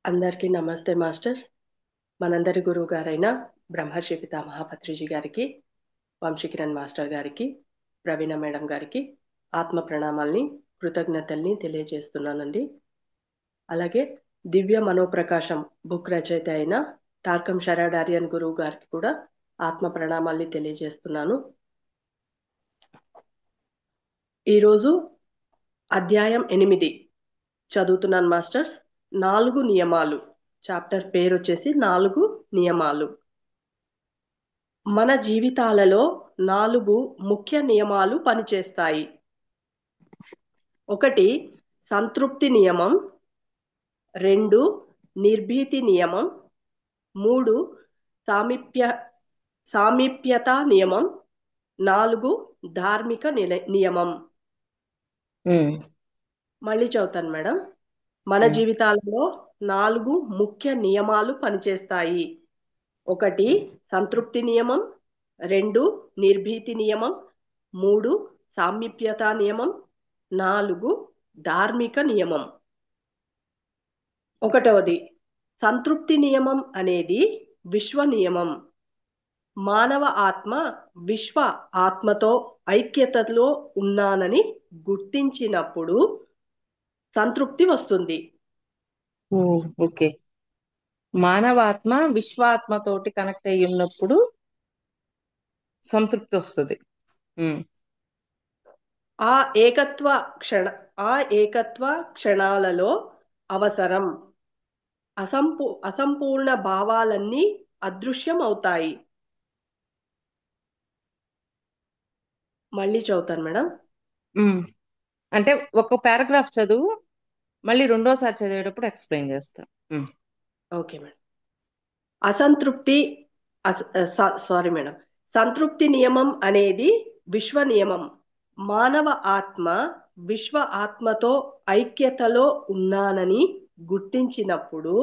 అందరికీ నమస్తే మాస్టర్స్. మనందరి గురువు గారైన బ్రహ్మర్షి పితామహ పత్రిజీ గారికి, వంశీకిరణ్ మాస్టర్ గారికి, ప్రవీణ మేడం గారికి ఆత్మ ప్రణామాల్ని, కృతజ్ఞతల్ని తెలియజేస్తున్నానండి. అలాగే దివ్య మనోప్రకాశం బుక్ రచయిత అయిన టార్కం శరాడారియన్ గురువు గారికి కూడా ఆత్మ ప్రణామాల్ని తెలియజేస్తున్నాను. ఈరోజు అధ్యాయం 8 చదువుతున్నాను మాస్టర్స్. 4 నియమాలు. చాప్టర్ పేరు వచ్చేసి 4 నియమాలు. మన జీవితాలలో 4 ముఖ్య నియమాలు పనిచేస్తాయి. 1 సంతృప్తి నియమం, 2 నిర్భీతి నియమం, 3 సామీప్య సామీప్యత నియమం, 4 ధార్మిక నియమం. మళ్ళీ చదువుతాను మేడం. మన జీవితాలలో 4 ముఖ్య నియమాలు పనిచేస్తాయి. 1 సంతృప్తి నియమం, 2 నిర్భీతి నియమం, 3 సామీప్యత నియమం, 4 ధార్మిక నియమం. 1 సంతృప్తి నియమం అనేది విశ్వ నియమం. మానవ ఆత్మ విశ్వ ఆత్మతో ఐక్యతలో ఉన్నానని గుర్తించినప్పుడు సంతృప్తి వస్తుంది. ఓకే. మానవాత్మ విశ్వాత్మతోటి కనెక్ట్ అయ్యి ఉన్నప్పుడు సంతృప్తి వస్తుంది. ఆ ఏకత్వ క్షణాలలో అవసరం అసంపూర్ణ భావాలన్నీ అదృశ్యం అవుతాయి. మళ్ళీ చదువుతాను మేడం. అంటే ఒక పారాగ్రాఫ్ చదువు, మళ్ళీ రెండోసారి చదివేటప్పుడు ఎక్స్ప్లెయిన్ చేస్తా. Okay madam. Sorry madam. సంతృప్తి నియమం అనేది విశ్వ నియమం. మానవ ఆత్మ విశ్వ ఆత్మతో ఐక్యతలో ఉన్నానని గుర్తించినప్పుడు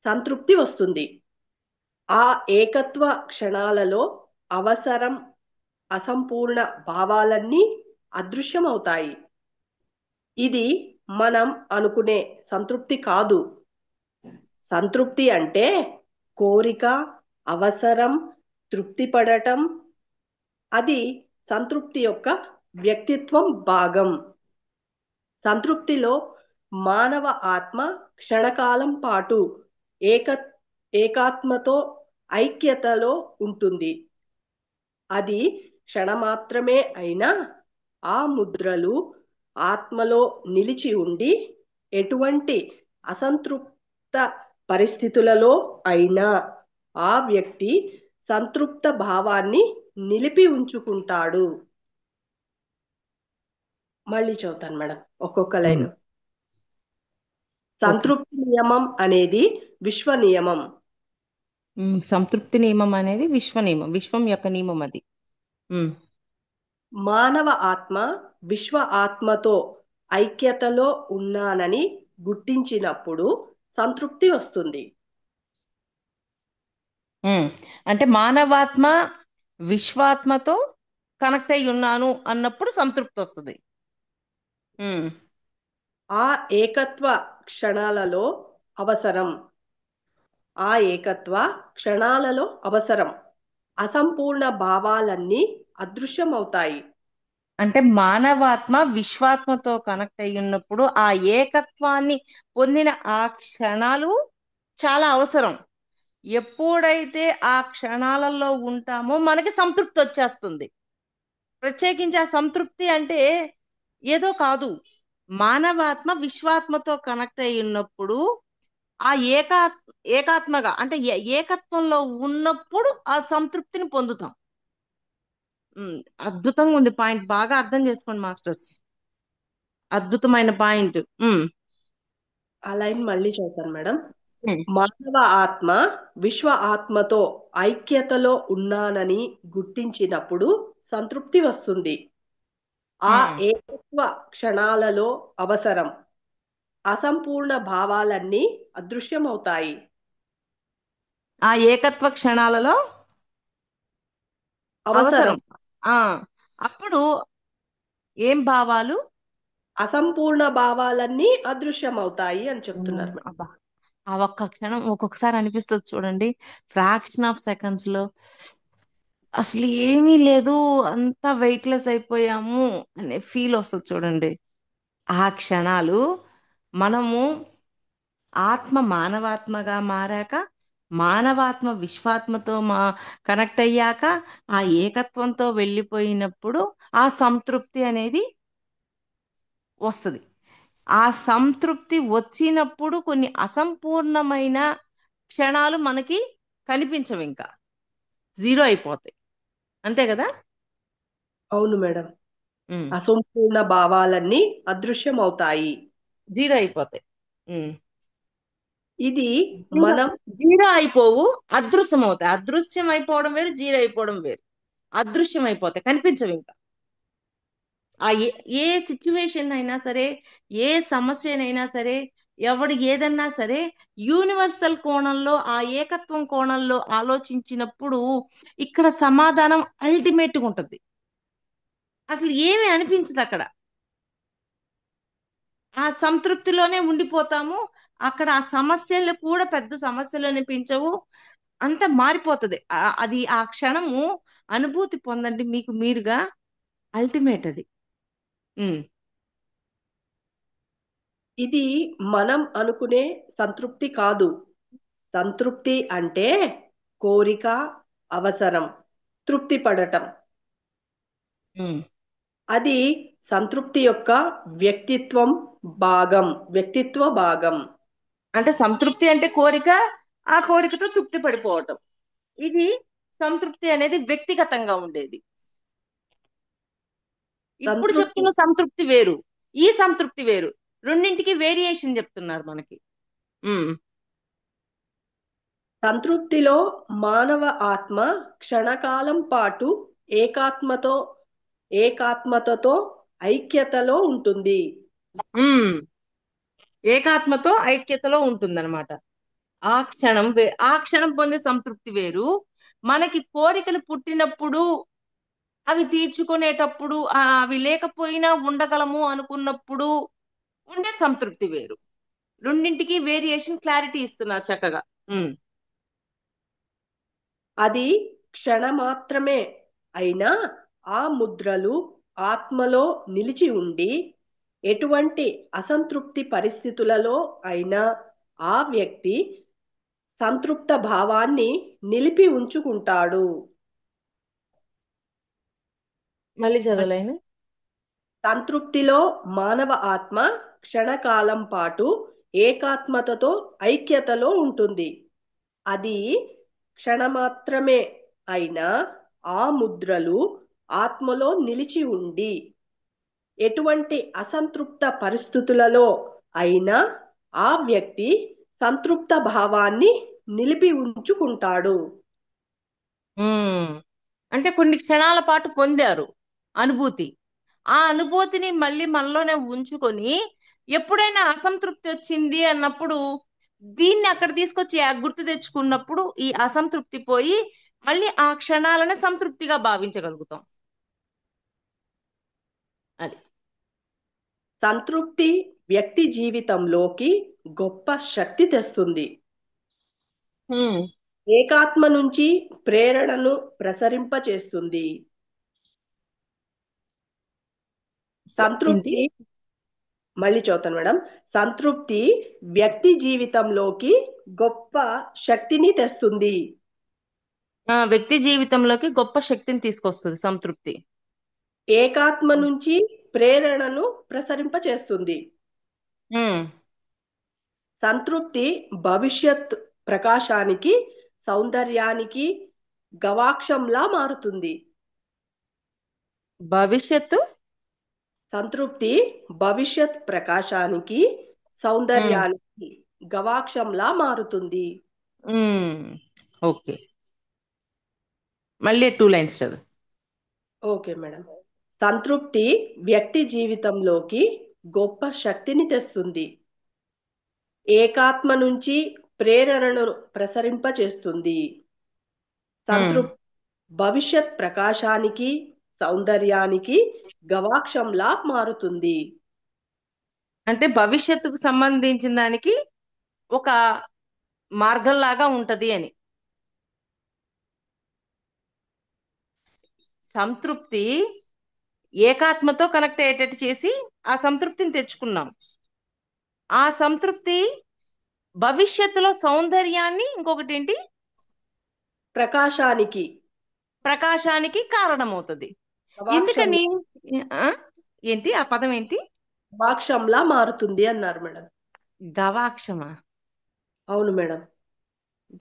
సంతృప్తి వస్తుంది. ఆ ఏకత్వ క్షణాలలో అవసరం అసంపూర్ణ భావాలన్నీ అదృశ్యమవుతాయి. ఇది మనం అనుకునే సంతృప్తి కాదు. సంతృప్తి అంటే కోరిక, అవసరం, తృప్తి పడటం. అది సంతృప్తి యొక్క వ్యక్తిత్వం భాగం. సంతృప్తిలో మానవ ఆత్మ క్షణకాలం పాటు ఏకాత్మతో ఐక్యతలో ఉంటుంది. అది క్షణమాత్రమే అయినా ఆ ముద్రలు ఆత్మలో నిలిచి ఉండి ఎటువంటి అసంతృప్త పరిస్థితులలో అయినా ఆ వ్యక్తి సంతృప్త భావాన్ని నిలిపి ఉంచుకుంటాడు. మళ్ళీ చదువుతాను మేడం ఒక్కొక్క లైన్. సంతృప్తి నియమం అనేది విశ్వ నియమం. సంతృప్తి నియమం అనేది విశ్వ నియమం, విశ్వం యొక్క నియమం అది. మానవ ఆత్మ విశ్వ ఆత్మతో ఐక్యతలో ఉన్నానని గుర్తించినప్పుడు సంతృప్తి వస్తుంది. అంటే మానవాత్మ విశ్వాత్మతో కనెక్ట్ అయి ఉన్నాను అన్నప్పుడు సంతృప్తి వస్తుంది. ఆ ఏకత్వ క్షణాలలో అవసరం అసంపూర్ణ భావాలన్నీ అదృశ్యమవుతాయి. అంటే మానవాత్మ విశ్వాత్మతో కనెక్ట్ అయి ఉన్నప్పుడు ఆ ఏకత్వాన్ని పొందిన ఆ క్షణాలు చాలా అవసరం. ఎప్పుడైతే ఆ క్షణాలలో ఉంటామో మనకి సంతృప్తి వచ్చేస్తుంది. ప్రత్యేకించి ఆ సంతృప్తి అంటే ఏదో కాదు, మానవాత్మ విశ్వాత్మతో కనెక్ట్ అయి ఉన్నప్పుడు ఆ ఏకాత్మగా అంటే ఏకత్వంలో ఉన్నప్పుడు ఆ సంతృప్తిని పొందుతాం. అద్భుతంగా ఉంది పాయింట్, బాగా అర్థం చేసుకోండి మాస్టర్స్. అద్భుతమైన పాయింట్. ఆ లైన్ మళ్ళీ చదువుతాను మేడం. మానవ ఆత్మ విశ్వ ఆత్మతో ఐక్యతలో ఉన్నానని గుర్తించినప్పుడు సంతృప్తి వస్తుంది. ఆ ఏకత్వ క్షణాలలో అవసరం అసంపూర్ణ భావాలన్నీ అదృశ్యమవుతాయి. ఆ ఏకత్వ క్షణాలలో అవసరం అప్పుడు ఏం భావాలు? అసంపూర్ణ భావాలన్నీ అదృశ్యమవుతాయి అని చెప్తున్నారు. ఆ ఒక్క క్షణం ఒక్కొక్కసారి అనిపిస్తుంది చూడండి, ఫ్రాక్షన్ ఆఫ్ సెకండ్స్ లో అసలు ఏమీ లేదు, అంతా వెయిట్లెస్ అయిపోయాము అనే ఫీల్ వస్తుంది చూడండి. ఆ క్షణాలు మనము ఆత్మ మానవాత్మగా మారాక, మానవాత్మ విశ్వాత్మతో కనెక్ట్ అయ్యాక, ఆ ఏకత్వంతో వెళ్ళిపోయినప్పుడు ఆ సంతృప్తి అనేది వస్తుంది. ఆ సంతృప్తి వచ్చినప్పుడు కొన్ని అసంపూర్ణమైన క్షణాలు మనకి కనిపించవు, ఇంకా జీరో అయిపోతాయి. అంతే కదా. అవును మేడం. ఉమ్. అసంపూర్ణ భావాలన్నీ అదృశ్యమవుతాయి. జీరో అయిపోతాయి. ఉమ్. ఇది జీరో మనం జీరో అయిపోవు, అదృశ్యం అవుతాయి. అదృశ్యం అయిపోవడం వేరు, జీరో అయిపోవడం వేరు. అదృశ్యం అయిపోతాయి, కనిపించవు ఇంకా. ఆ ఏ సిచ్యువేషన్ అయినా సరే, ఏ సమస్యనైనా సరే, ఎవడు ఏదన్నా సరే, యూనివర్సల్ కోణంలో, ఆ ఏకత్వం కోణంలో ఆలోచించినప్పుడు ఇక్కడ సమాధానం అల్టిమేట్గా ఉంటుంది. అసలు ఏమీ అనిపించదు అక్కడ. ఆ సంతృప్తిలోనే ఉండిపోతాము. అక్కడ ఆ సమస్యలు కూడా పెద్ద సమస్యలు అనిపించవు. అంత మారిపోతుంది. అది ఆ క్షణము అనుభూతి పొందండి మీకు మీరుగా. అల్టిమేట్ అది. ఉమ్. ఇది మనం అనుకునే సంతృప్తి కాదు. సంతృప్తి అంటే కోరిక, అవసరం, తృప్తి పడటం. ఉమ్. అది సంతృప్తి యొక్క వ్యక్తిత్వం వ్యక్తిత్వ భాగం. అంటే సంతృప్తి అంటే కోరిక, ఆ కోరికతో తృప్తి పడిపోవటం. ఇది సంతృప్తి అనేది వ్యక్తిగతంగా ఉండేది. ఇప్పుడు సంతృప్తి చెప్తున్న సంతృప్తి వేరు, ఈ సంతృప్తి వేరు. రెండింటికి వేరియేషన్ చెప్తున్నారు మనకి. ఉమ్. సంతృప్తిలో మానవ ఆత్మ క్షణకాలం పాటు ఏకాత్మతో ఏకాత్మతతో ఐక్యతలో ఉంటుంది. ఉమ్. ఏకాత్మతో ఐక్యతలో ఉంటుందన్నమాట. ఆ క్షణం పొందే సంతృప్తి వేరు. మనకి కోరికలు పుట్టినప్పుడు, అవి తీర్చుకునేటప్పుడు, అవి లేకపోయినా ఉండగలము అనుకున్నప్పుడు ఉండే సంతృప్తి వేరు. రెండింటికి వేరియేషన్ క్లారిటీ ఇస్తున్నారు చక్కగా. ఉమ్. అది క్షణమాత్రమే అయినా ఆ ముద్రలు ఆత్మలో నిలిచి ఉండి ఎటువంటి అసంతృప్తి పరిస్థితులలో అయినా ఆ వ్యక్తి సంతృప్త భావాన్ని నిలిపి ఉంచుకుంటాడు. మళ్ళీ చదవలేను. సంతృప్తిలో మానవ ఆత్మ క్షణకాలం పాటు ఏకాత్మతతో ఐక్యతలో ఉంటుంది. అది క్షణమాత్రమే అయినా ఆ ముద్రలు ఆత్మలో నిలిచి ఉండి ఎటువంటి అసంతృప్త పరిస్థితులలో అయినా ఆ వ్యక్తి సంతృప్త భావాన్ని నిలిపి ఉంచుకుంటాడు. ఉమ్. అంటే కొన్ని క్షణాల పాటు పొందారు అనుభూతి. ఆ అనుభూతిని మళ్ళీ మనలోనే ఉంచుకొని, ఎప్పుడైనా అసంతృప్తి వచ్చింది అన్నప్పుడు దీన్ని అక్కడ తీసుకొచ్చి గుర్తు తెచ్చుకున్నప్పుడు ఈ అసంతృప్తి పోయి మళ్ళీ ఆ క్షణాలను సంతృప్తిగా భావించగలుగుతాం. అది. సంతృప్తి వ్యక్తి జీవితంలోకి గొప్ప శక్తి తెస్తుంది. ఉమ్. ఏకాత్మ నుంచి ప్రేరణను ప్రసరింపచేస్తుంది. ఏంటి? సంతృప్తి మళ్ళీ చదువుతాను మేడం. సంతృప్తి వ్యక్తి జీవితంలోకి గొప్ప శక్తిని తెస్తుంది. వ్యక్తి జీవితంలోకి గొప్ప శక్తిని తీసుకొస్తుంది సంతృప్తి. ఏకాత్మ నుంచి ప్రేరణను ప్రసరింపచేస్తుంది. ఉమ్. సంతృప్తి భవిష్యత్ ప్రకాశానికి, సౌందర్యానికి గవాక్షంలా మారుతుంది. భవిష్యత్తు. సంతృప్తి భవిష్యత్ ప్రకాశానికి, ఉమ్. సౌందర్యానికి గవాక్షంలా మారుతుంది. ఉమ్. ఓకే. మళ్ళీ 2 లైన్స్ చదువు. Okay madam. సంతృప్తి వ్యక్తి జీవితంలోకి గొప్ప శక్తిని తెస్తుంది. ఏకాత్మ నుంచి ప్రేరణను ప్రసరింపచేస్తుంది. ఉమ్. సంతృప్తి భవిష్యత్ ప్రకాశానికి, సౌందర్యానికి గవాక్షంలా మారుతుంది. అంటే భవిష్యత్తుకు సంబంధించిన దానికి ఒక మార్గంలాగా ఉంటది అని. సంతృప్తి ఏకాత్మతో కనెక్ట్ అయ్యేటట్టు చేసి ఆ సంతృప్తిని తెచ్చుకున్నాం. ఆ సంతృప్తి భవిష్యత్తులో సౌందర్యాన్ని, ఇంకొకటి ఏంటి, ప్రకాశానికి, ప్రకాశానికి కారణమవుతుంది. గవాక్షం ఎందుకని? ఆ? ఏంటి ఆ పదం ఏంటి? గవాక్షంలా మారుతుంది అన్నారు మేడం. గవాక్షమా? అవును మేడం,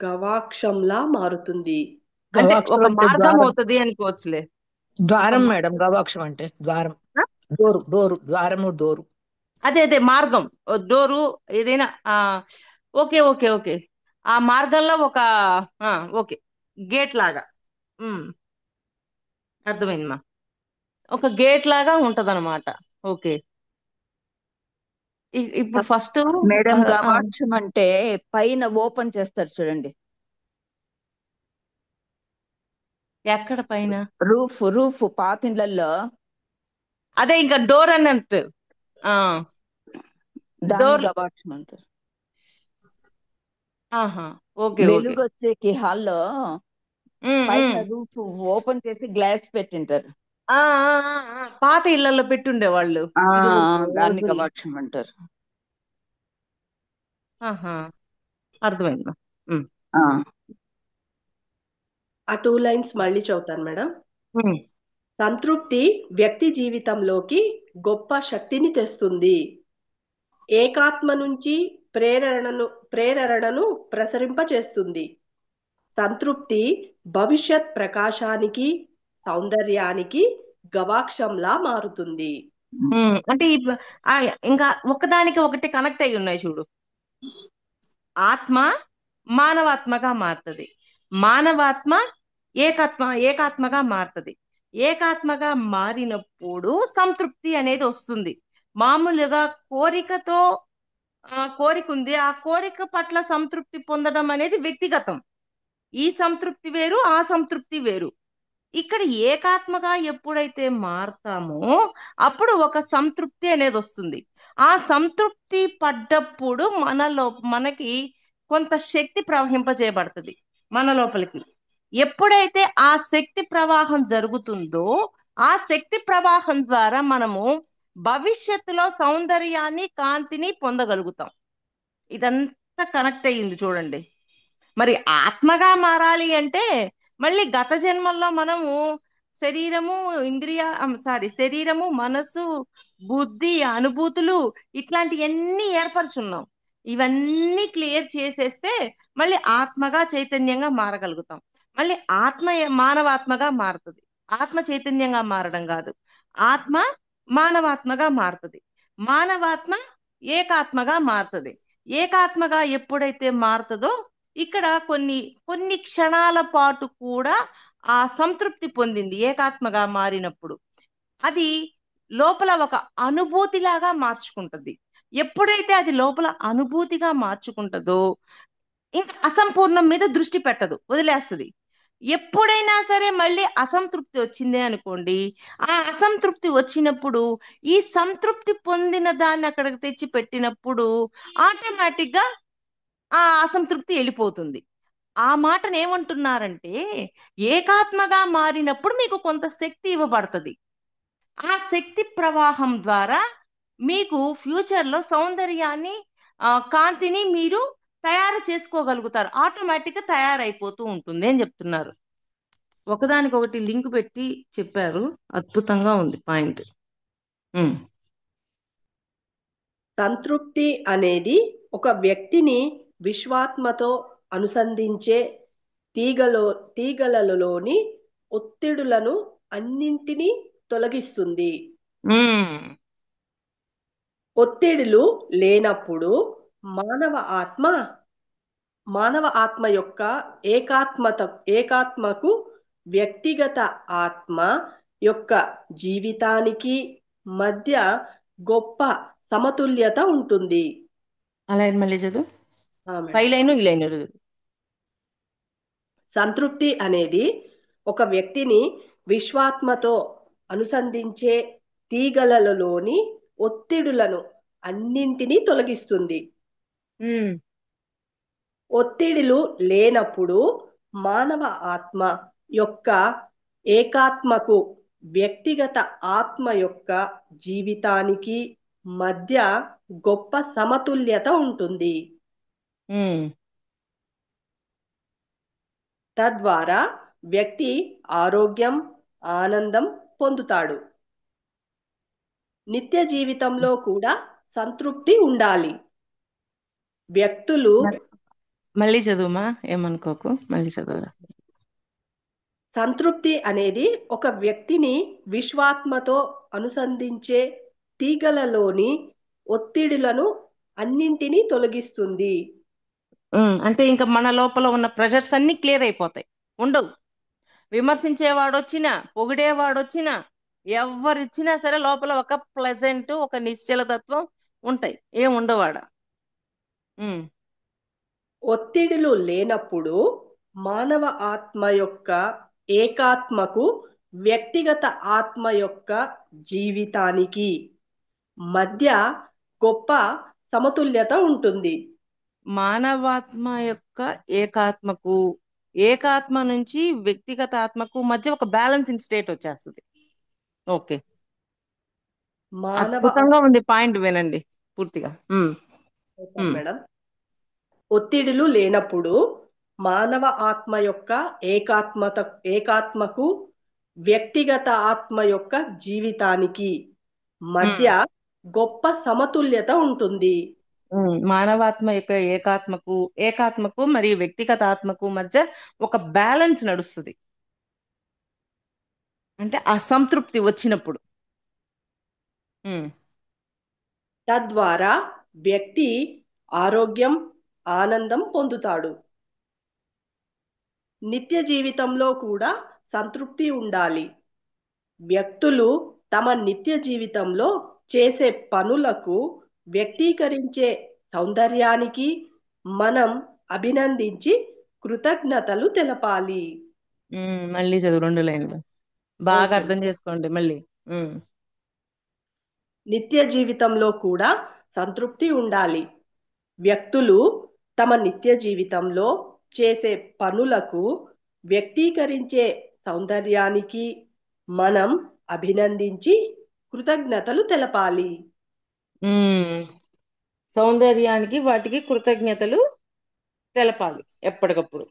గవాక్షంలా మారుతుంది. అంటే గవాక్షం ఒక అంటే మార్గం ద్వారం. అవుతుంది అనుకోవచ్చులే. ఒక ద్వారం మేడం, గవాక్షం అంటే ద్వారం. ఆ? డోరు, డోరు, ద్వారము, డోరు. అదే అదే మార్గం, డోరు, ఏదైనా. Okay okay okay. ఆ మార్గంలో ఒక ఆ, ఓకే, గేట్ లాగా. ఉమ్, అర్థమైందమ్మా. ఒక గేట్ లాగా ఉంటదన్నమాట. ఓకే. ఇప్పుడు ఫస్ట్ మేడం, గవాక్షం అంటే పైన ఓపెన్ చేస్తారు చూడండి, ఎక్కడ పైన? రూఫ్ రూఫ్ పాతిండ్లలో అదే ఇంకా డోర్ అన్నట్టు. ఆ దాన్ని డోర్. గవాక్షం అంటారు. ఆహా. Okay okay. వెలుగు వచ్చేకి హాల్లో ఉమ్, పైన ఉమ్. రూఫ్ ఓపెన్ చేసి గ్లాస్ పెట్టింటారు. పాత ఇళ్లలో పెట్టుండే వాళ్ళు ఆ ఇది దాన్ని రోజుల్లో. గవాక్షం అంటారు. ఆహా, అర్థమైంది. ఆ ఆ 2 లైన్స్ మళ్ళీ చదువుతాను మేడం. ఉమ్. సంతృప్తి వ్యక్తి జీవితంలోకి గొప్ప శక్తిని తెస్తుంది. ఏకాత్మ నుంచి ప్రేరణను ప్రసరింపచేస్తుంది. సంతృప్తి భవిష్యత్ ప్రకాశానికి, సౌందర్యానికి గవాక్షంలా మారుతుంది. అంటే ఆ, ఇంకా ఒకదానికి ఒకటి కనెక్ట్ అయి ఉన్నాయి చూడు. ఆత్మ మానవాత్మగా మారుతుంది, మానవాత్మ ఏకాత్మగా మారుతుంది. ఏకాత్మగా మారినప్పుడు సంతృప్తి అనేది వస్తుంది. మామూలుగా కోరికతో కోరిక ఉంది, ఆ కోరిక పట్ల సంతృప్తి పొందడం అనేది వ్యక్తిగతం. ఈ సంతృప్తి వేరు, ఆ సంతృప్తి వేరు. ఇక్కడ ఏకాత్మగా ఎప్పుడైతే మారతామో అప్పుడు ఒక సంతృప్తి అనేది వస్తుంది. ఆ సంతృప్తి పడ్డప్పుడు మనకి కొంత శక్తి ప్రవహింపజేయబడుతుంది మన లోపలికి. ఎప్పుడైతే ఆ శక్తి ప్రవాహం జరుగుతుందో ఆ శక్తి ప్రవాహం ద్వారా మనము భవిష్యత్తులో సౌందర్యాన్ని, కాంతిని పొందగలుగుతాం. ఇదంతా కనెక్ట్ అయ్యింది చూడండి. మరి ఆత్మగా మారాలి అంటే మళ్ళీ గత జన్మల్లో మనము శరీరము, శరీరము, మనసు, బుద్ధి, అనుభూతులు ఇట్లాంటివన్నీ ఏర్పరచున్నాం. ఇవన్నీ క్లియర్ చేసేస్తే మళ్ళీ ఆత్మగా, చైతన్యంగా మారగలుగుతాం. మళ్ళీ మానవాత్మగా మారుతుంది. ఆత్మ చైతన్యంగా మారడం కాదు, ఆత్మ మానవాత్మగా మారుతుంది. మానవాత్మ ఏకాత్మగా మారుతుంది. ఏకాత్మగా ఎప్పుడైతే మారుతుందో ఇక్కడ కొన్ని కొన్ని క్షణాల పాటు కూడా ఆ సంతృప్తి పొందింది ఏకాత్మగా మారినప్పుడు. అది లోపల ఒక అనుభూతిలాగా మార్చుకుంటుంది. ఎప్పుడైతే అది లోపల అనుభూతిగా మార్చుకుంటుందో ఇంకా అసంపూర్ణం మీద దృష్టి పెట్టదు, వదిలేస్తుంది. ఎప్పుడైనా సరే మళ్ళీ అసంతృప్తి వచ్చిందే అనుకోండి, ఆ అసంతృప్తి వచ్చినప్పుడు ఈ సంతృప్తి పొందిన దాన్ని అక్కడికి తెచ్చి పెట్టినప్పుడు ఆటోమేటిక్ గా ఆ అసంతృప్తి వెళ్ళిపోతుంది. ఆ మాటను ఏమంటున్నారంటే ఏకాత్మగా మారినప్పుడు మీకు కొంత శక్తి ఇవ్వబడుతుంది. ఆ శక్తి ప్రవాహం ద్వారా మీకు ఫ్యూచర్ లో సౌందర్యాన్ని, కాంతిని మీరు తయారు చేసుకోగలుగుతారు. ఆటోమేటిక్ గా తయారైపోతూ ఉంటుంది అని చెప్తున్నారు. ఒకదానికొకటి లింక్ పెట్టి చెప్పారు, అద్భుతంగా ఉంది పాయింట్. సంతృప్తి అనేది ఒక వ్యక్తిని విశ్వాత్మతో అనుసంధించే తీగలలోని ఒత్తిడులను అన్నింటినీ తొలగిస్తుంది. ఒత్తిడులు లేనప్పుడు మానవ ఆత్మ యొక్క ఏకాత్మకు వ్యక్తిగత ఆత్మ యొక్క జీవితానికి మధ్య గొప్ప సమతుల్యత ఉంటుంది. అలా మళ్ళీ చదువు, ఆమె పై లైను ఈ లైను. సంతృప్తి అనేది ఒక వ్యక్తిని విశ్వాత్మతో అనుసంధించే తీగలలోని ఒత్తిడులను అన్నింటినీ తొలగిస్తుంది. ఒత్తిడిలు లేనప్పుడు మానవ ఆత్మ యొక్క ఏకాత్మకు వ్యక్తిగత ఆత్మ యొక్క జీవితానికి మధ్య గొప్ప సమతుల్యత ఉంటుంది. ఉమ్, తద్వారా వ్యక్తి ఆరోగ్యం, ఆనందం పొందుతాడు. నిత్య జీవితంలో కూడా సంతృప్తి ఉండాలి. వ్యక్తులు మళ్ళీ చదువుమా, ఏమనుకోకు, మళ్ళీ చదువురా. సంతృప్తి అనేది ఒక వ్యక్తిని విశ్వాత్మతో అనుసంధించే తీగలలోని ఒత్తిడులను అన్నింటినీ తొలగిస్తుంది. అంటే ఇంకా మన లోపల ఉన్న ప్రెషర్స్ అన్ని క్లియర్ అయిపోతాయి, ఉండవు. విమర్శించేవాడు వచ్చినా, పొగిడేవాడు వచ్చినా, ఎవరిచ్చినా సరే లోపల ఒక ప్లెజెంట్, ఒక నిశ్చలతత్వం ఉంటాయి, ఏం ఉండవాడ. ఒత్తిడులు లేనప్పుడు మానవ ఆత్మ యొక్క ఏకాత్మకు వ్యక్తిగత ఆత్మ యొక్క జీవితానికి మధ్య గొప్ప సమతుల్యత ఉంటుంది. మానవాత్మ యొక్క ఏకాత్మ నుంచి వ్యక్తిగత ఆత్మకు మధ్య ఒక బ్యాలెన్సింగ్ స్టేట్ వచ్చేస్తుంది. ఓకే, మానవ అద్భుతంగా ఉంది, పాయింట్ వినండి పూర్తిగా. మేడం, ఒత్తిడులు లేనప్పుడు మానవ ఆత్మ యొక్క ఏకాత్మకు వ్యక్తిగత ఆత్మ యొక్క జీవితానికి మధ్య గొప్ప సమతుల్యత ఉంటుంది. మానవాత్మ యొక్క ఏకాత్మకు మరియు వ్యక్తిగత ఆత్మకు మధ్య ఒక బ్యాలెన్స్ నడుస్తుంది. అంటే అసంతృప్తి వచ్చినప్పుడు తద్వారా వ్యక్తి ఆరోగ్యం, ఆనందం పొందుతాడు. నిత్య జీవితంలో కూడా సంతృప్తి ఉండాలి. వ్యక్తులు తమ నిత్య జీవితంలో చేసే పనులకు వ్యక్తీకరించే సౌందర్యానికి మనం అభినందించి కృతజ్ఞతలు తెలపాలి. మళ్ళీ చదువు 2 లైన్లు బాగా అర్థం చేసుకోండి మళ్ళీ. నిత్య జీవితంలో కూడా సంతృప్తి ఉండాలి. వ్యక్తులు తమ నిత్య జీవితంలో చేసే పనులకు వ్యక్తీకరించే సౌందర్యానికి మనం అభినందించి కృతజ్ఞతలు తెలపాలి. సౌందర్యానికి వాటికి కృతజ్ఞతలు తెలపాలి ఎప్పటికప్పుడు.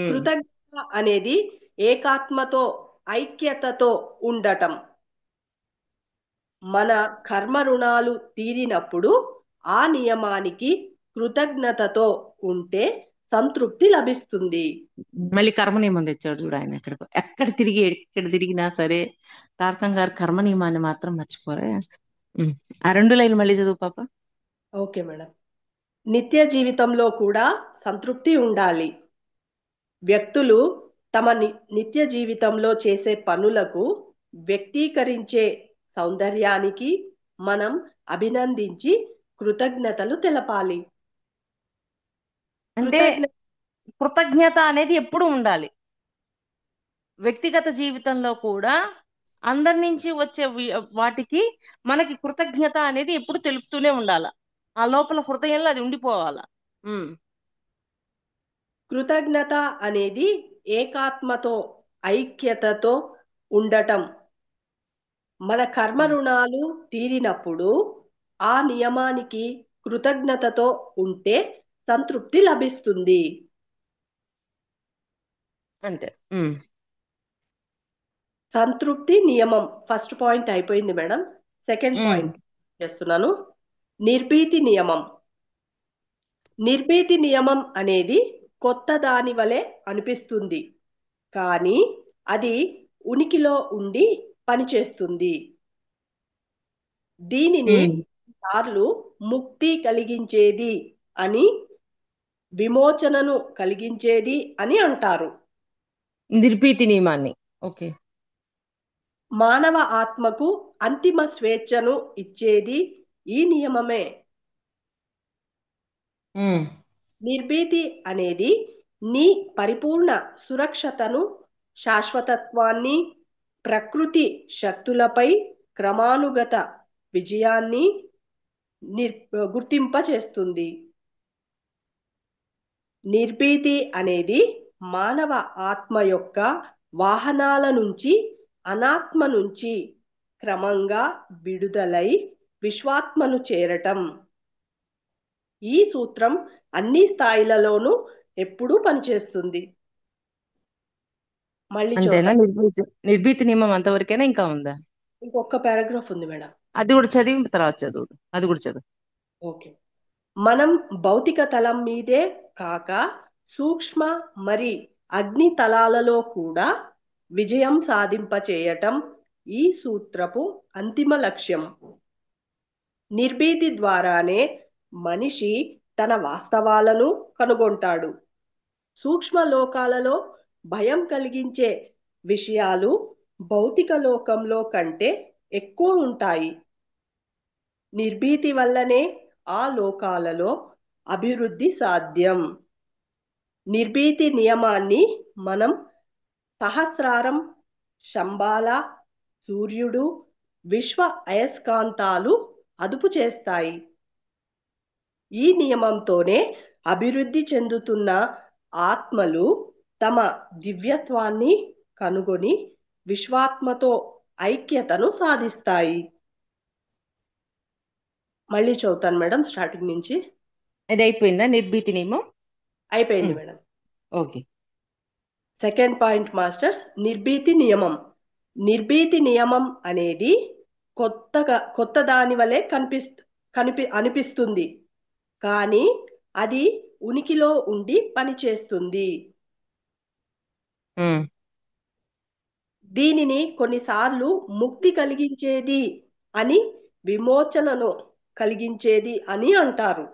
కృతజ్ఞత అనేది ఏకాత్మతో ఐక్యతతో ఉండటం. మన కర్మ రుణాలు తీరినప్పుడు ఆ నియమానికి కృతజ్ఞతతో ఉంటే సంతృప్తి లభిస్తుంది. మళ్ళీ కర్మ నియమం తెచ్చాడు చూడు ఆయన. ఎక్కడ తిరిగినా సరే తారకం గారు కర్మ నియమాన్ని మాత్రం మర్చిపోరే. ఆ 2 లైన్లు మళ్ళీ చదువు పాప. Okay madam. నిత్య జీవితంలో కూడా సంతృప్తి ఉండాలి. వ్యక్తులు తమ నిత్య జీవితంలో చేసే పనులకు వ్యక్తీకరించే సౌందర్యానికి మనం అభినందించి కృతజ్ఞతలు తెలపాలి. అంటే కృతజ్ఞత అనేది ఎప్పుడు ఉండాలి. వ్యక్తిగత జీవితంలో కూడా అందరి నుంచి వచ్చే వాటికి మనకి కృతజ్ఞత అనేది ఎప్పుడు తెలుపుతూనే ఉండాల. ఆ లోపల హృదయంలో అది ఉండిపోవాల. కృతజ్ఞత అనేది ఏకాత్మతో ఐక్యతతో ఉండటం. మన కర్మ రుణాలు తీరినప్పుడు ఆ నియమానికి కృతజ్ఞతతో ఉంటే సంతృప్తి లభిస్తుంది. అంతే. సంతృప్తి నియమం ఫస్ట్ పాయింట్ అయిపోయింది మేడం. సెకండ్ పాయింట్ చేస్తున్నాను. నిర్భీతి నియమం. నిర్భీతి నియమం అనేది కొత్త దాని వలె అనిపిస్తుంది, కానీ అది ఉనికిలో ఉండి పనిచేస్తుంది. దీనిని సార్లు ముక్తి కలిగించేది అని, విమోచనను కలిగించేది అని అంటారు. నిర్భీతి నియమాన్ని. ఓకే. మానవ ఆత్మకు అంతిమ స్వేచ్ఛను ఇచ్చేది ఈ నియమమే. నిర్భీతి అనేది నీ పరిపూర్ణ సురక్షతను, శాశ్వతత్వాన్ని, ప్రకృతి శక్తులపై క్రమానుగత విజయాన్ని గుర్తింపచేస్తుంది. నిర్భీతి అనేది మానవ ఆత్మ యొక్క వాహనాల నుంచి అనాత్మ నుంచి క్రమంగా విడుదలై విశ్వాత్మను చేరటం. ఈ సూత్రం అన్ని స్థాయిలలోనూ ఎప్పుడూ పనిచేస్తుంది. మళ్ళీ అంతేనా? చూద్దాం. నిర్భీతి నియమం అంతవరకేనా, ఇంకా ఉందా? ఇంకొక పారాగ్రాఫ్ ఉంది మేడం. అది కూడా చదివి తర్వాత చదువు, అది కూడా చదువు. ఓకే. మనం భౌతిక తలం మీదే కాక సూక్ష్మ మరి అగ్ని తలాలలో కూడా విజయం సాధింపచేయటం ఈ సూత్రపు అంతిమ లక్ష్యం. నిర్భీతి ద్వారానే మనిషి తన వాస్తవాలను కనుగొంటాడు. సూక్ష్మ లోకాలలో భయం కలిగించే విషయాలు భౌతిక లోకంలో కంటే ఎక్కువ ఉంటాయి. నిర్భీతి వల్లనే ఆ లోకాలలో అభివృద్ధి సాధ్యం. నిర్భీతి నియమాన్ని మనం సహస్రారం, శంబాల, సూర్యుడు, విశ్వ అయస్కాంతాలు అదుపు చేస్తాయి. ఈ నియమంతోనే అభివృద్ధి చెందుతున్న ఆత్మలు తమ దివ్యత్వాన్ని కనుగొని విశ్వాత్మతో ఐక్యతను సాధిస్తాయి. మళ్ళీ చదువుతాను మేడం, స్టార్టింగ్ నుంచి. అది అయిపోయిందా నిర్భీతి నియమం? అయిపోయింది madam. Okay. Second point masters, నిర్భీతి నియమం. నిర్భీతి నియమం అనేది కొత్త దాని వలె అనిపిస్తుంది, కానీ అది ఉనికిలో ఉండి పనిచేస్తుంది. దీనిని కొన్నిసార్లు ముక్తి కలిగించేది అని, విమోచనను కలిగించేది అని అంటారు.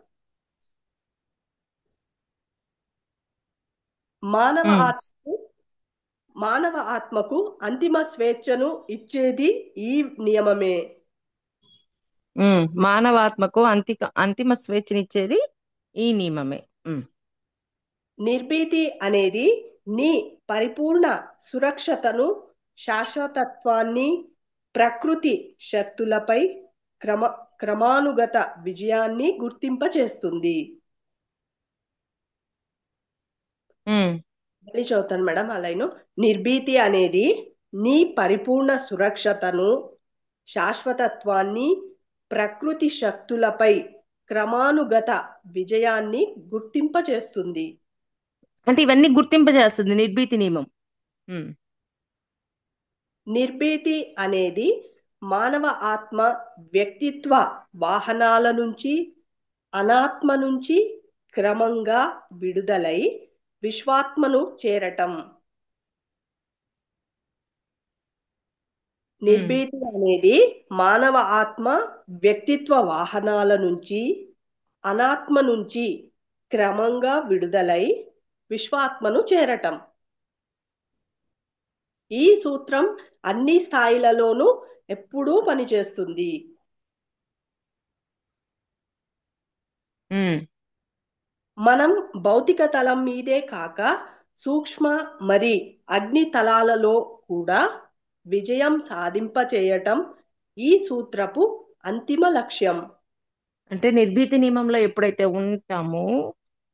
మానవ ఆత్మకు అంతిమ స్వేచ్ఛను ఇచ్చేది ఈ నియమమే. మానవాత్మకు అంతిమ స్వేచ్ఛనిచ్చేది ఈ నియమమే. నిర్భీతి అనేది నీ పరిపూర్ణ సురక్షతను, శాశ్వతత్వాన్ని, ప్రకృతి శక్తులపై క్రమానుగత విజయాన్ని గుర్తింపచేస్తుంది. మళ్ళీ చదువుతాను మేడం ఆ లైను. నిర్భీతి అనేది నీ పరిపూర్ణ సురక్షతను, శాశ్వతత్వాన్ని, ప్రకృతి శక్తులపై క్రమానుగత విజయాన్ని గుర్తింపచేస్తుంది. అంటే ఇవన్నీ గుర్తింపజేస్తుంది నిర్భీతి నియమం. నిర్భీతి అనేది మానవ ఆత్మ వ్యక్తిత్వ వాహనాల నుంచి, అనాత్మ నుంచి క్రమంగా విడుదలై విశ్వాత్మను చేరటం. నిర్భీతి అనేది మానవ ఆత్మ వ్యక్తిత్వ వాహనాల నుంచి, అనాత్మ నుంచి క్రమంగా విడుదలై విశ్వాత్మను చేరటం. ఈ సూత్రం అన్ని స్థాయిలలోనూ ఎప్పుడూ పనిచేస్తుంది. మనం భౌతిక తలం మీదే కాక సూక్ష్మ మరి అగ్ని తలాలలో కూడా విజయం సాధింపచేయటం ఈ సూత్రపు అంతిమ లక్ష్యం. అంటే నిర్భీతి నియమంలో ఎప్పుడైతే ఉంటామో,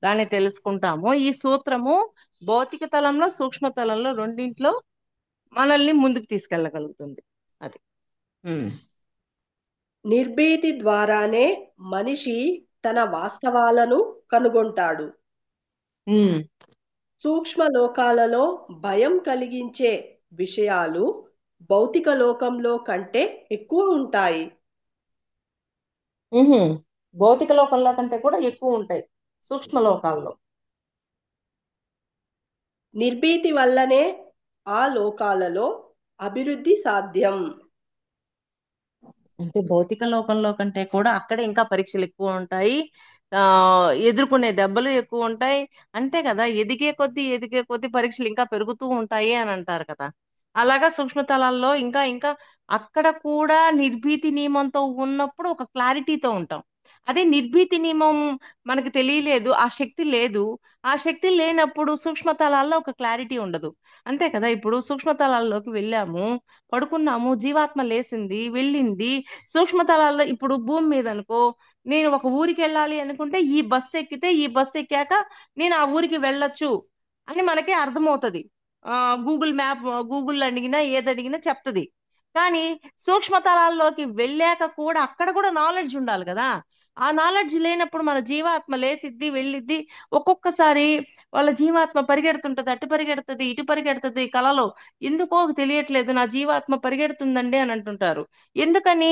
దాన్ని తెలుసుకుంటామో, ఈ సూత్రము భౌతిక తలంలో, సూక్ష్మ తలంలో రెండింట్లో మనల్ని ముందుకు తీసుకెళ్ళగలుగుతుంది. అది నిర్భీతి ద్వారానే మనిషి తన వాస్తవాలను కనుగొంటాడు. సూక్ష్మ లోకాలలో భయం కలిగించే విషయాలు భౌతిక లోకంలో కంటే ఎక్కువ ఉంటాయి. భౌతిక లోకంలో కంటే కూడా ఎక్కువ ఉంటాయి సూక్ష్మ లోకాల్లో. నిర్భీతి వల్లనే ఆ లోకాలలో అభివృద్ధి సాధ్యం. అంటే భౌతిక లోకంలో కంటే కూడా అక్కడ ఇంకా పరీక్షలు ఎక్కువ ఉంటాయి, ఎదుర్కొనే దెబ్బలు ఎక్కువ ఉంటాయి. అంతే కదా, ఎదిగే కొద్దీ పరీక్షలు ఇంకా పెరుగుతూ ఉంటాయి అని అంటారు కదా. అలాగా సూక్ష్మతలాల్లో ఇంకా ఇంకా అక్కడ కూడా నిర్భీతి నియమంతో ఉన్నప్పుడు ఒక క్లారిటీతో ఉంటాం. అదే నిర్భీతి నియమం మనకు తెలియలేదు, ఆ శక్తి లేదు. ఆ శక్తి లేనప్పుడు సూక్ష్మ తలాల్లో ఒక క్లారిటీ ఉండదు. అంతే కదా, ఇప్పుడు సూక్ష్మ తలాల్లోకి వెళ్ళాము, పడుకున్నాము, జీవాత్మ లేసింది, వెళ్ళింది. సూక్ష్మ తలాల్లో ఇప్పుడు భూమి మీద అనుకో, నేను ఒక ఊరికి వెళ్ళాలి అనుకుంటే ఈ బస్సు ఎక్కితే, ఈ బస్సు ఎక్కాక నేను ఆ ఊరికి వెళ్ళొచ్చు అని మనకే అర్థమవుతుంది. ఆ గూగుల్ మ్యాప్, గూగుల్ అడిగినా ఏది అడిగినా చెప్తుంది. కానీ సూక్ష్మ తలాల్లోకి వెళ్ళాక కూడా అక్కడ కూడా నాలెడ్జ్ ఉండాలి కదా. ఆ నాలెడ్జ్ లేనప్పుడు మన జీవాత్మ లేసిద్ది, వెళ్ళిద్ది. ఒక్కొక్కసారి వాళ్ళ జీవాత్మ పరిగెడుతుంటది, అటు పరిగెడుతుంది, ఇటు పరిగెడుతుంది కలలో. ఎందుకో తెలియట్లేదు, నా జీవాత్మ పరిగెడుతుందండి అని అంటుంటారు. ఎందుకని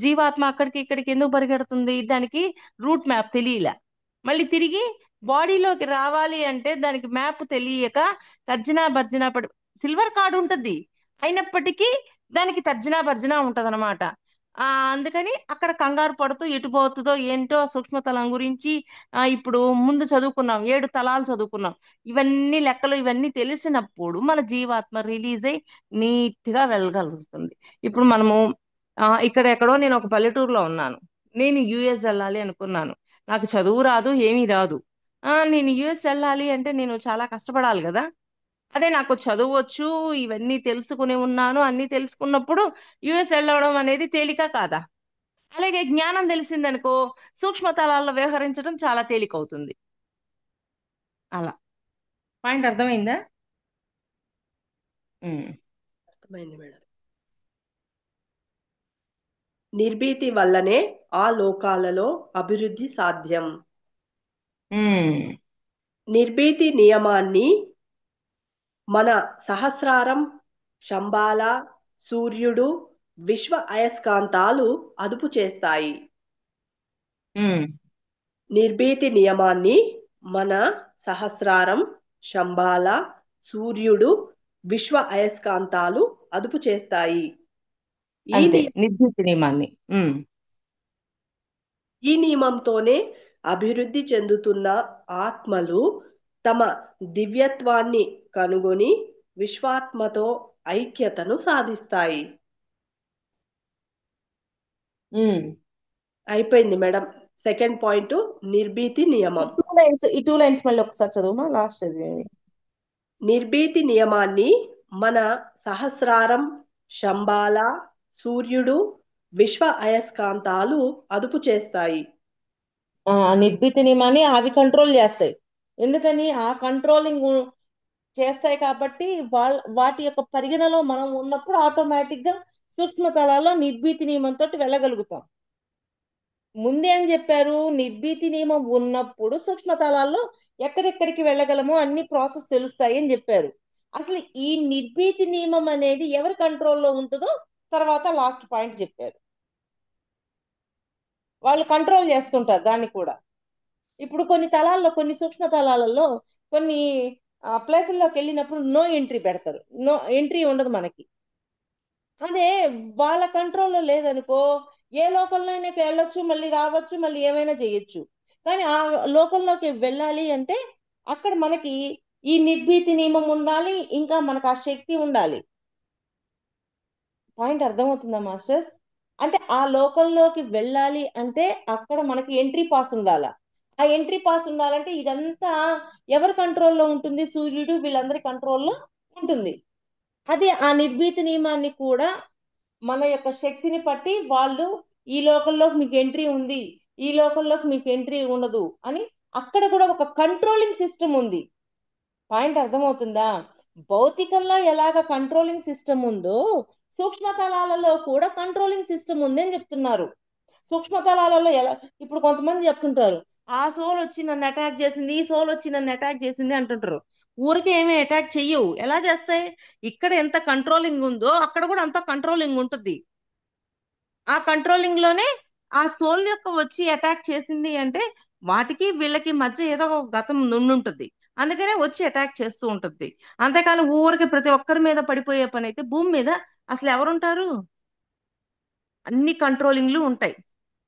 జీవాత్మ అక్కడికి ఇక్కడికి ఎందుకు పరిగెడుతుంది? దానికి రూట్ మ్యాప్ తెలియలే. మళ్ళీ తిరిగి బాడీలోకి రావాలి అంటే దానికి మ్యాప్ తెలియక తర్జనా భర్జన పడి, సిల్వర్ కార్డు ఉంటుంది అయినప్పటికీ దానికి తర్జనా భర్జన ఉంటది అనమాట. అందుకని అక్కడ కంగారు పడుతూ ఎటు పోతుందో ఏంటో ఆ సూక్ష్మతలం గురించి. ఇప్పుడు ముందు చదువుకున్నాం, 7 తలాలు చదువుకున్నాం. ఇవన్నీ లెక్కలు ఇవన్నీ తెలిసినప్పుడు మన జీవాత్మ రిలీజ్ అయి నీట్ గా వెళ్ళగలుగుతుంది. ఇప్పుడు మనము ఇక్కడ ఎక్కడో నేను ఒక పల్లెటూరులో ఉన్నాను. నేను యుఎస్ వెళ్ళాలి అనుకున్నాను. నాకు చదువు రాదు, ఏమీ రాదు. నేను యుఎస్ వెళ్ళాలి అంటే నేను చాలా కష్టపడాలి కదా. అదే నాకు చదువు వచ్చు, ఇవన్నీ తెలుసుకుని ఉన్నాను, అన్ని తెలుసుకున్నప్పుడు యుఎస్ వెళ్ళడం అనేది తేలిక కాదా? అలాగే జ్ఞానం తెలిసిందనుకో, సూక్ష్మ తలాల్లో వ్యవహరించడం చాలా తేలికవుతుంది. అలా పాయింట్ అర్థమైందా? ఉమ్. అర్థమైంది మేడం. నిర్భీతి వల్లనే ఆ లోకాలలో అభివృద్ధి సాధ్యం. ఉమ్. నిర్భీతి నియమాన్ని మన సహస్రారం, శంబాల, సూర్యుడు, విశ్వ అయస్కాంతాలు అదుపు చేస్తాయి. ఉమ్. నిర్భీతి నియమాన్ని మన సహస్రారం, శంబాల, సూర్యుడు, విశ్వ అయస్కాంతాలు అదుపు చేస్తాయి. ఈ అంతే, నియ- నిర్భీతి నియమాన్ని. ఈ నియమంతోనే అభివృద్ధి చెందుతున్న ఆత్మలు తమ దివ్యత్వాన్ని కనుగొని విశ్వాత్మతో ఐక్యతను సాధిస్తాయి. అయిపోయింది మేడం. సెకండ్ పాయింట్ నిర్భీతి నియమం. ఈ 2 లైన్స్ మళ్ళీ ఒకసారి చదువుమా, లాస్ట్ చదివేది. నిర్భీతి నియమాన్ని మన సహస్రారం, శంబాల, సూర్యుడు, విశ్వ అయస్కాంతాలు అదుపు చేస్తాయి. నిర్భీతి నియమాన్ని అవి కంట్రోల్ చేస్తాయి. ఎందుకని? ఆ కంట్రోలింగ్ చేస్తాయి కాబట్టి వాటి యొక్క పరిగణలో మనం ఉన్నప్పుడు ఆటోమేటిక్ గా సూక్ష్మ తలాల్లో నిర్భీతి నియమంతో వెళ్ళగలుగుతాం. ముందేం చెప్పారు? నిర్భీతి నియమం ఉన్నప్పుడు సూక్ష్మ తలాల్లో ఎక్కడెక్కడికి వెళ్ళగలమో అన్ని ప్రాసెస్ తెలుస్తాయి అని చెప్పారు. అసలు ఈ నిర్భీతి నియమం అనేది ఎవరి కంట్రోల్లో ఉంటుందో తర్వాత లాస్ట్ పాయింట్ చెప్పారు. వాళ్ళు కంట్రోల్ చేస్తుంటారు దాన్ని కూడా. ఇప్పుడు కొన్ని తలాల్లో, కొన్ని సూక్ష్మ తలాలలో కొన్ని ప్లేసుల్లోకి వెళ్ళినప్పుడు నో ఎంట్రీ పెడతారు, నో ఎంట్రీ ఉండదు మనకి. అదే వాళ్ళ కంట్రోల్లో లేదనుకో, ఏ లోకంలోకి వెళ్ళొచ్చు, మళ్ళీ రావచ్చు, మళ్ళీ ఏమైనా చేయొచ్చు. కానీ ఆ లోకంలోకి వెళ్ళాలి అంటే అక్కడ మనకి ఈ నిర్భీతి నియమం ఉండాలి, ఇంకా మనకు ఆ శక్తి ఉండాలి. పాయింట్ అర్థమవుతుందా మాస్టర్స్? అంటే ఆ లోకంలోకి వెళ్ళాలి అంటే అక్కడ మనకి ఎంట్రీ పాస్ ఉండాలి. ఆ ఎంట్రీ పాస్ ఉండాలంటే ఇదంతా ఎవరి కంట్రోల్లో ఉంటుంది? సూర్యుడు వీళ్ళందరి కంట్రోల్లో ఉంటుంది. అది ఆ నిర్భీతి నియమాన్ని కూడా మన యొక్క శక్తిని బట్టి వాళ్ళు ఈ లోకంలోకి మీకు ఎంట్రీ ఉంది, ఈ లోకంలోకి మీకు ఎంట్రీ ఉండదు అని అక్కడ కూడా ఒక కంట్రోలింగ్ సిస్టమ్ ఉంది. పాయింట్ అర్థమవుతుందా? భౌతికంలో ఎలాగ కంట్రోలింగ్ సిస్టమ్ ఉందో సూక్ష్మ తలాలలో కూడా కంట్రోలింగ్ సిస్టమ్ ఉంది అని చెప్తున్నారు. సూక్ష్మ తలాలలో ఎలా, ఇప్పుడు కొంతమంది చెప్తుంటారు, ఆ సోల్ వచ్చి నన్ను అటాక్ చేసింది, ఈ సోల్ వచ్చి నన్ను అటాక్ చేసింది అంటుంటారు. ఊరికే ఏమీ అటాక్ చెయ్యవు. ఎలా చేస్తాయి? ఇక్కడ ఎంత కంట్రోలింగ్ ఉందో అక్కడ కూడా అంత కంట్రోలింగ్ ఉంటుంది. ఆ కంట్రోలింగ్ లోనే ఆ సోల్ యొక్క వచ్చి అటాక్ చేసింది అంటే వాటికి వీళ్ళకి మధ్య ఏదో ఒక గతం నుండుంటుంది, అందుకనే వచ్చి అటాక్ చేస్తూ ఉంటుంది. అంతేకాని ఊరికి ప్రతి ఒక్కరి మీద పడిపోయే పని అయితే భూమి మీద అసలు ఎవరుంటారు? అన్ని కంట్రోలింగ్లు ఉంటాయి.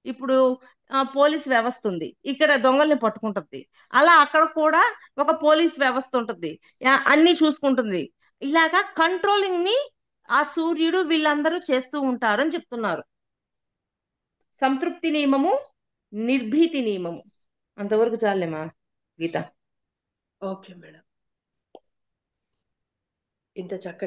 ఇప్పుడు పోలీస్ వ్యవస్థ ఉంది, ఇక్కడ దొంగల్ని పట్టుకుంటుంది. అలా అక్కడ కూడా ఒక పోలీస్ వ్యవస్థ ఉంటుంది, అన్ని చూసుకుంటుంది. ఇలాగా కంట్రోలింగ్ ని ఆ సూర్యుడు వీళ్ళందరూ చేస్తూ ఉంటారు అని చెప్తున్నారు. సంతృప్తి నియమము నిర్భీతి నియమము. అంతవరకు చాలేమా గీత? Okay madam. ఇంత చక్కటి